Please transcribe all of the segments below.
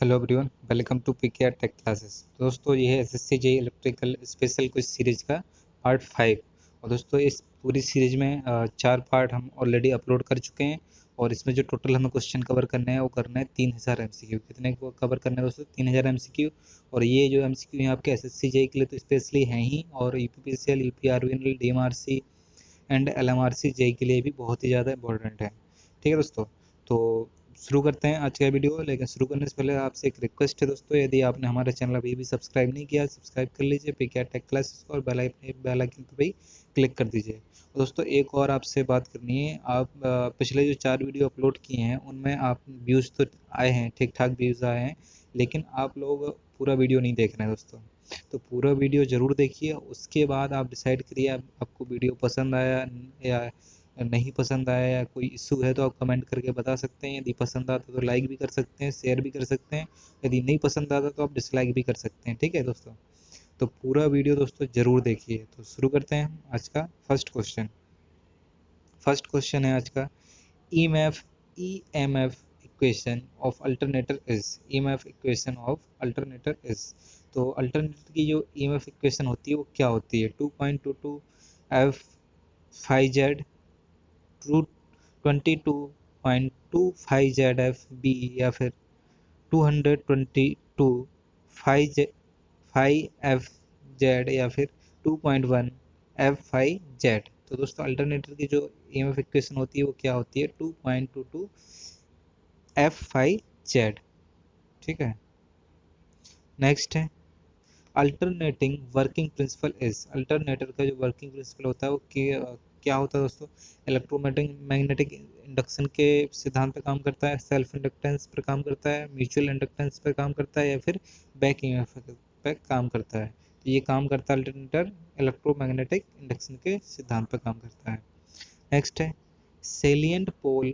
Hello everyone, welcome to PKR tech classes. दोस्तों ये है SSC JE electrical special quiz series का part 5। और दोस्तों इस पूरी सीरीज में 4 पार्ट हम ऑलरेडी अपलोड कर चुके हैं। और इसमें जो टोटल हमें क्वेश्चन कवर करने हैं वो करना है 3000 एमसीक्यू। कितने को कवर करना है दोस्तों? 3000 एमसीक्यू। और ये जो एमसीक्यू हैं आपके एसएससी जेई के लिए तो स्पेशली हैं ही, और UPPCL, UPRVNL, DMRC and LMRC JE के लिए भी बहुत ही ज़्यादा इंपॉर्टेंट है। ठीक है दोस्तों, तो शुरू करते हैं आज का वीडियो। लेकिन शुरू करने से पहले आपसे एक रिक्वेस्ट है दोस्तों, यदि आपने हमारे चैनल अभी भी सब्सक्राइब नहीं किया, सब्सक्राइब कर लीजिए पीकेआर टेक क्लासेस को, और बेल आइकन पर भी क्लिक कर दीजिए। और दोस्तों एक और आपसे बात करनी है। आप पिछले जो 4 वीडियो अपलोड किए हैं उनमें आप व्यूज़ तो आए हैं, ठीक ठाक व्यूज़ आए हैं, लेकिन आप लोग पूरा वीडियो नहीं देख रहे हैं दोस्तों। तो पूरा वीडियो ज़रूर देखिए, उसके बाद आप डिसाइड करिए आपको वीडियो पसंद आया या नहीं पसंद आया, या कोई इशू है तो आप कमेंट करके बता सकते हैं। यदि पसंद आता तो लाइक भी कर सकते हैं, शेयर भी कर सकते हैं। यदि नहीं पसंद आता तो आप डिसलाइक भी कर सकते हैं। ठीक है दोस्तों, तो पूरा वीडियो दोस्तों ज़रूर देखिए। तो शुरू करते हैं आज का फर्स्ट क्वेश्चन। फर्स्ट क्वेश्चन है आज का, EMF equation of alternator is. EMF equation of alternator is. तो अल्टरनेटर की जो EMF इक्वेशन होती है वो क्या होती है? 2.22 F five Z, 22.25 Z F B, या फिर 222 फाइव एफ जेड, या फिर 2.1 एफ फाइव जेड। तो दोस्तों अल्टरनेटर की जो EMF इक्वेशन होती है वो क्या होती है? 2.22 एफ फाइव जेड। ठीक है, नेक्स्ट है, alternating working principle is. Alternator का जो वर्किंग प्रिंसिपल होता है वो क्या होता है दोस्तों? इलेक्ट्रोमैग्नेटिक इंडक्शन के सिद्धांत पर काम करता है, सेल्फ इंडक्टेंस पर काम करता है, म्यूचुअल इंडक्टेंस पर काम करता है, या फिर बैक ईएमएफ पर काम करता है। तो ये काम करता है अल्टरनेटर, इलेक्ट्रोमैग्नेटिक इंडक्शन के सिद्धांत पर काम करता है। नेक्स्ट है, salient pole.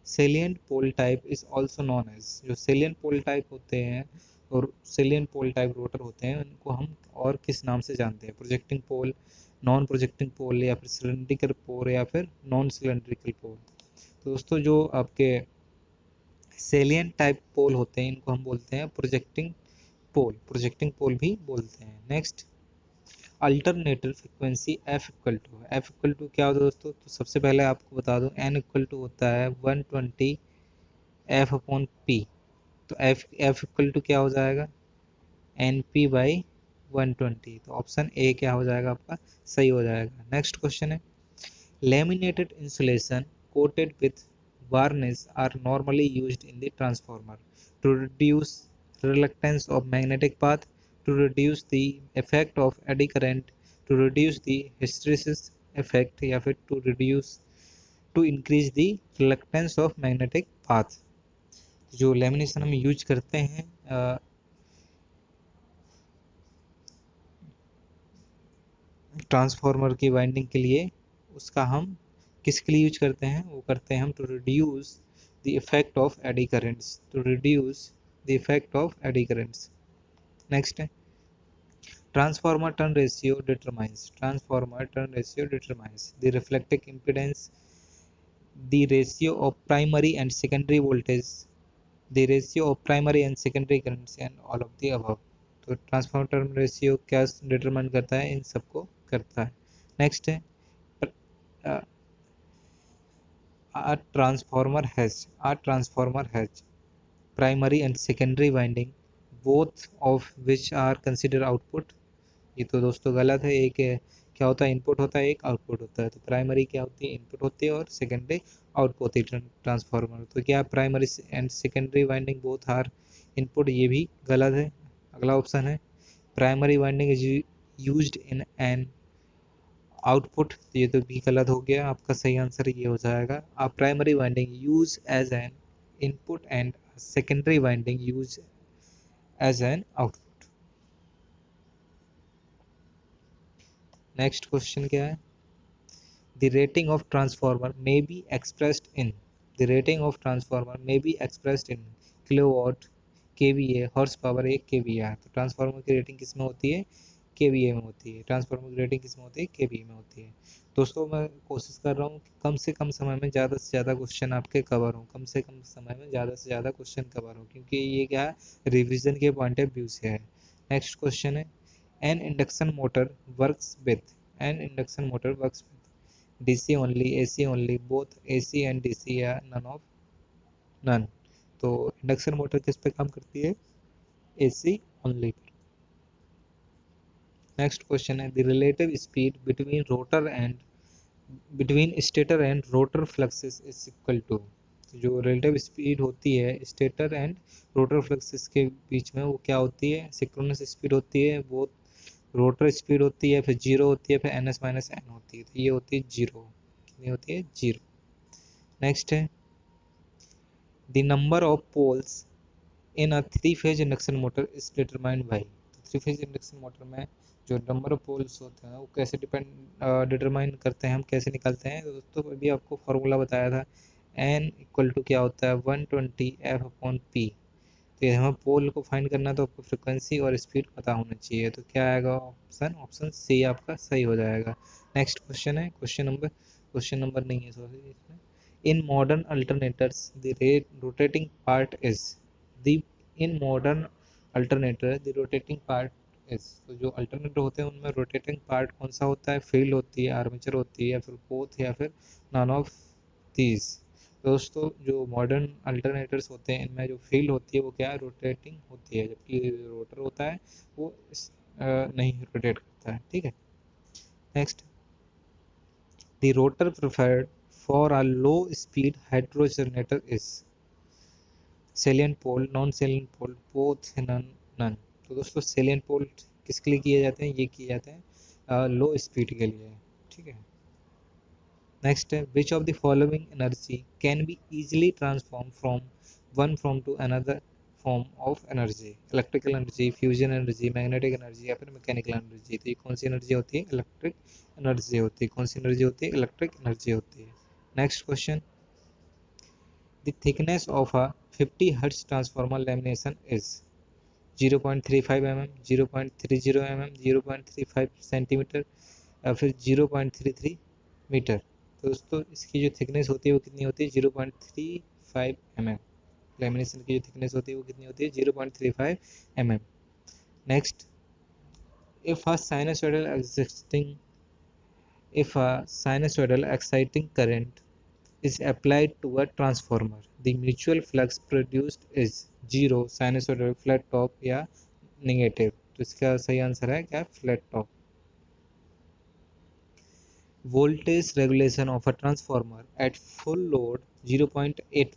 Salient pole type is also known as. जो सेलिएंट पोल टाइप होते हैं और सेलिएंट पोल टाइप रोटर होते हैं उनको हम और किस नाम से जानते हैं? प्रोजेक्टिंग पोल, नॉन प्रोजेक्टिंग पोल, या फिर सिलेंड्रिकल पोल, या फिर नॉन सिलेंड्रिकल पोल। तो दोस्तों जो आपके सेलिएंट टाइप पोल होते हैं इनको हम बोलते हैं प्रोजेक्टिंग पोल। प्रोजेक्टिंग पोल भी बोलते हैं। Next, alternator frequency F equal to क्या होता है दोस्तों? तो सबसे पहले आपको बता दूं, एन इक्वल टू होता है 120 एफ अपॉन पी। तो एफ इक्वल टू क्या हो जाएगा? N P by 120। तो ऑप्शन ए क्या हो जाएगा आपका? सही हो जाएगा। नेक्स्ट क्वेश्चन है, laminated insulation coated with varnish are normally used in the transformer to reduce reluctance of magnetic path, to reduce the effect of eddy current, to reduce the hysteresis effect, या फिर to increase the reluctance of magnetic path। जो lamination हम use करते हैं transformer की winding के लिए, उसका हम किसके लिए यूज करते हैं? वो करते हैं हम to reduce the effect of eddy currents, to reduce the effect of eddy currents. Next है, transformer turn ratio determines the reflective impedance, the ratio of primary and secondary voltage, the ratio of primary and secondary currents, and all of the above. तो transformer turn ratio क्या determine करता है? इन सबको करता है। Next है, a transformer has primary and secondary winding, both of which are considered output। ये तो दोस्तों गलत है। एक है, क्या होता है? इनपुट होता है, एक आउटपुट होता है। तो प्राइमरी क्या होती है? इनपुट होती है, और सेकेंडरी आउटपुट होती है ट्रांसफार्मर। तो क्या primary and secondary winding both are input? ये भी गलत है। अगला ऑप्शन है, primary winding is used in an output. ये तो भी गलत हो गया। आपका सही आंसर ये हो जाएगा, a primary winding use as an input and secondary winding use as an output. Next question क्या है, the rating of transformer may be expressed in. The rating of transformer may be expressed in kilowatt, KVA, horse power, एक KVA. तो transformer की rating किस में होती है? KVA में होती है। ट्रांसफार्मर की रेटिंग किस में होती है? केवीए में होती है। दोस्तों मैं कोशिश कर रहा हूँ कि कम से कम समय में ज़्यादा से ज़्यादा क्वेश्चन आपके कवर हों, कम से कम समय में ज़्यादा से ज़्यादा क्वेश्चन कवर हो, क्योंकि ये क्या है, रिवीजन के पॉइंट ऑफ व्यू से है। नेक्स्ट क्वेश्चन है, an induction motor works with an induction motor works with DC only, AC only, both AC and DC, या नन ऑफ नन। तो इंडक्शन मोटर किस पे काम करती है, एसी ओनली। नेक्स्ट क्वेश्चन है, the relative speed between stator and rotor fluxes is equal to. जो relative speed होती है स्टेटर एंड रोटर फ्लक्सेस के बीच में, वो क्या होती है, सिंक्रोनस स्पीड होती है, वो रोटर स्पीड होती है, फिर जीरो होती है, फिर एन एस माइनस एन होती है, तो ये होती है जीरो। कितनी होती है, जीरो। नेक्स्ट है, the number of poles in a three phase induction motor is determined by. Three phase induction motor में जो नंबर ऑफ पोल्स होते हैं वो कैसे डिटरमाइन करते हैं, हम कैसे निकालते हैं, तो दोस्तों अभी आपको फॉर्मूला बताया था, एन इक्वल टू क्या होता है, 120 एफ अपॉन पी। तो ये हमें पोल को फाइंड करना है, तो आपको फ्रिक्वेंसी और स्पीड पता होना चाहिए, तो क्या आएगा, ऑप्शन ऑप्शन सी आपका सही हो जाएगा। नेक्स्ट क्वेश्चन है, क्वेश्चन नंबर नहीं है सॉरी इसमें, in modern alternators the rotating part is the in modern alternator the rotating part is. तो जो अल्टरनेटर होते हैं उनमें रोटेटिंग पार्ट कौन सा होता है, फील्ड होती है, आर्मेचर होती है, या फिर बोथ, या फिर नॉन ऑफ दीज। दोस्तों जो मॉडर्न अल्टरनेटर्स होते हैं इनमें जो फील्ड होती है वो क्या है, रोटेटिंग होती है, जबकि रोटर होता है वो नहीं रोटेट करता है, ठीक है। Next, the rotor preferred for a low speed hydro generator is salient pole, non salient pole, both, none none. तो दोस्तों सेलियन पोल किसके लिए किए जाते हैं, ये किए जाते हैं लो स्पीड के लिए, ठीक है। नेक्स्ट है, which of the following energy can be easily transform from one from to another form of energy, electrical energy, fusion energy, magnetic energy, या फिर मैकेनिकल एनर्जी। तो ये कौन सी एनर्जी होती है, इलेक्ट्रिक एनर्जी होती है। कौन सी एनर्जी होती है, इलेक्ट्रिक एनर्जी होती है। Next question, the thickness of a 50 hertz transformer lamination is 0.35 mm, 0.30 mm, 0.35 centimetre, या फिर 0.33 मीटर। तो दोस्तों इसकी जो थिकनेस होती है वो कितनी होती है, 0.35 mm। लेमिनेशन की जो थिकनेस होती है वो कितनी होती है, 0.35 mm। Next, if a sinusoidal existing if a sinusoidal exciting current is applied to a transformer, the mutual flux produced is zero, sinusoidal, flat top, या नेगेटिव। तो इसका सही आंसर है क्या, flat top. Voltage regulation of a transformer at full load 0.8,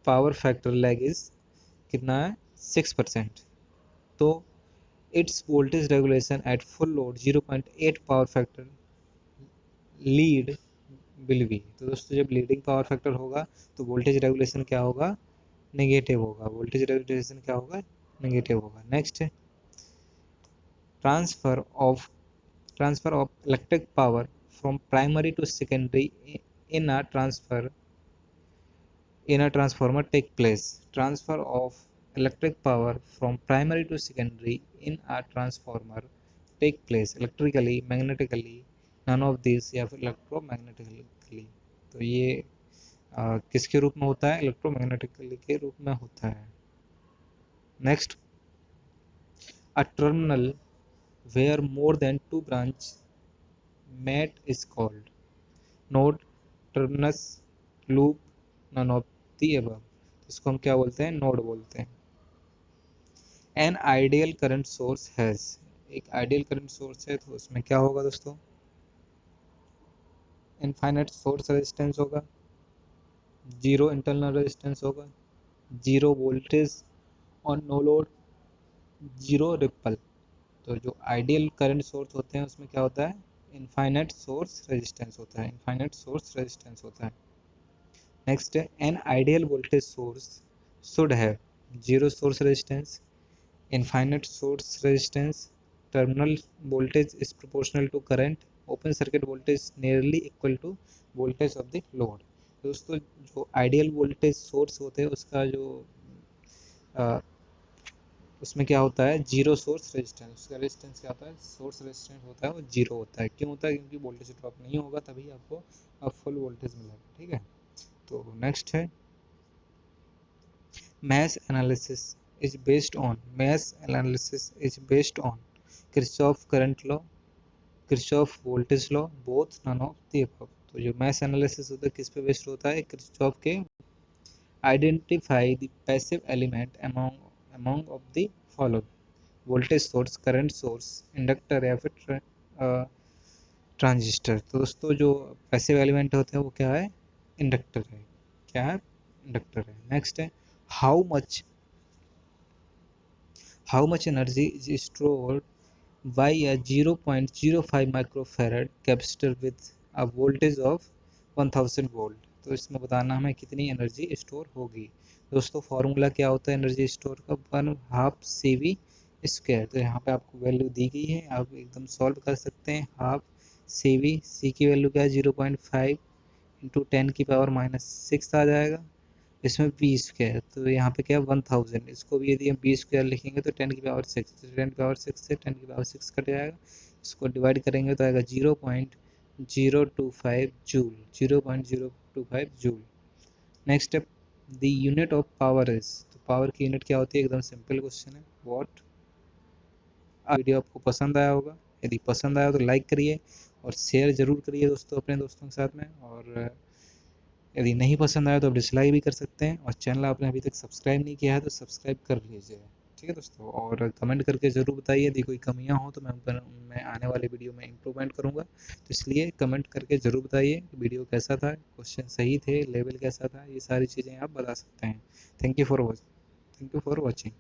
power factor lag is कितना है, 6%। तो it's voltage regulation at full load 0.8 power factor lead will be. तो दोस्तों जब लीडिंग पावर फैक्टर होगा तो वोल्टेज रेगुलेशन क्या होगा, नेगेटिव होगा। वोल्टेज रेगुलेशन क्या होगा, नेगेटिव होगा। नेक्स्ट है, transfer of transfer of electric power from primary to secondary in a transfer in a transformer take place. Transfer of electric power from primary to secondary in a transformer take place electrically, magnetically, none of these, या फिर electromagnetically। तो ये किसके रूप में होता है, electromagnetically के रूप में होता है। Next, a terminal where more than two branch met is called node, terminus, loop, none of the above। इसको हम क्या बोलते हैं, नोड बोलते हैं। An ideal current source has, एक आइडियल करंट सोर्स है तो उसमें क्या होगा दोस्तों, इनफाइनाइट सोर्स रेजिस्टेंस होगा, जीरो इंटरनल रेजिस्टेंस होगा, जीरो वोल्टेज और नो लोड, जीरो रिपल। तो जो आइडियल करंट सोर्स होते हैं उसमें क्या होता है, इनफाइनाइट सोर्स रेजिस्टेंस होता है, इनफाइनाइट सोर्स रेजिस्टेंस होता है। नेक्स्ट है, an ideal voltage source should have zero source resistance, infinite source resistance, terminal voltage is proportional to current, open circuit voltage nearly equal to voltage of the load। दोस्तों जो ideal voltage source होते हैं उसका जो उसमें क्या होता है, जीरो सोर्स रेजिस्टेंस, उसका रेजिस्टेंस क्या होता है, सोर्स रेजिस्टेंस होता है वो जीरो होता है। क्यों होता है, क्योंकि वोल्टेज ड्रॉप नहीं होगा, तभी आपको अब फुल वोल्टेज मिलेगा। ठीक है, तो नेक्स्ट है mesh analysis is based on, mesh analysis is based on Kirchhoff current law, Kirchhoff voltage law, both none of the above. तो जो मैश एनालिसिस होता है किस पे बेस्ड होता है, किरचॉफ के identify the passive element among of the following, voltage source, current source, inductor या फिर ट्रांजिस्टर। तो दोस्तों जो पैसिव एलिमेंट होते हैं वो क्या है, इंडक्टर है। क्या है, इंडक्टर है। नेक्स्ट है how much energy is stored by a 0.05 microfarad capacitor with a voltage of 1000 volt. तो इसमें बताना हमें कितनी एनर्जी स्टोर होगी। दोस्तों फॉर्मूला क्या होता है एनर्जी स्टोर का, 1/2 CV स्क्वायर। तो यहाँ पे आपको वैल्यू दी गई है, आप एकदम सॉल्व कर सकते हैं। 1/2 CV, सी की वैल्यू क्या है 0.5 इंटू 10⁻⁻6 आ जाएगा। इसमें बी स्क्वायर, तो यहाँ पे क्या है 1000, इसको भी यदि हम बी स्क्वायर लिखेंगे तो 10⁻6, तो 10⁻6 से 10⁻6 कट जाएगा, इसको डिवाइड करेंगे तो आएगा 0.025 जूल, 0.025 जूल। नेक्स्ट है the unit of power is, तो पावर की यूनिट क्या होती है, एकदम सिंपल क्वेश्चन है, वॉट। वीडियो आपको पसंद आया होगा, यदि पसंद आया तो लाइक करिए और शेयर जरूर करिए दोस्तों अपने दोस्तों के साथ में, और यदि नहीं पसंद आया तो आप डिसलाइक भी कर सकते हैं, और चैनल आपने अभी तक सब्सक्राइब नहीं किया है तो सब्सक्राइब कर लीजिए। ठीक है दोस्तों, और कमेंट करके ज़रूर बताइए यदि कोई कमियां हो तो मैं उनमें आने वाले वीडियो में इम्प्रूवमेंट करूंगा। तो इसलिए कमेंट करके ज़रूर बताइए वीडियो कैसा था, क्वेश्चन सही थे, लेवल कैसा था, ये सारी चीज़ें आप बता सकते हैं। Thank you for watching.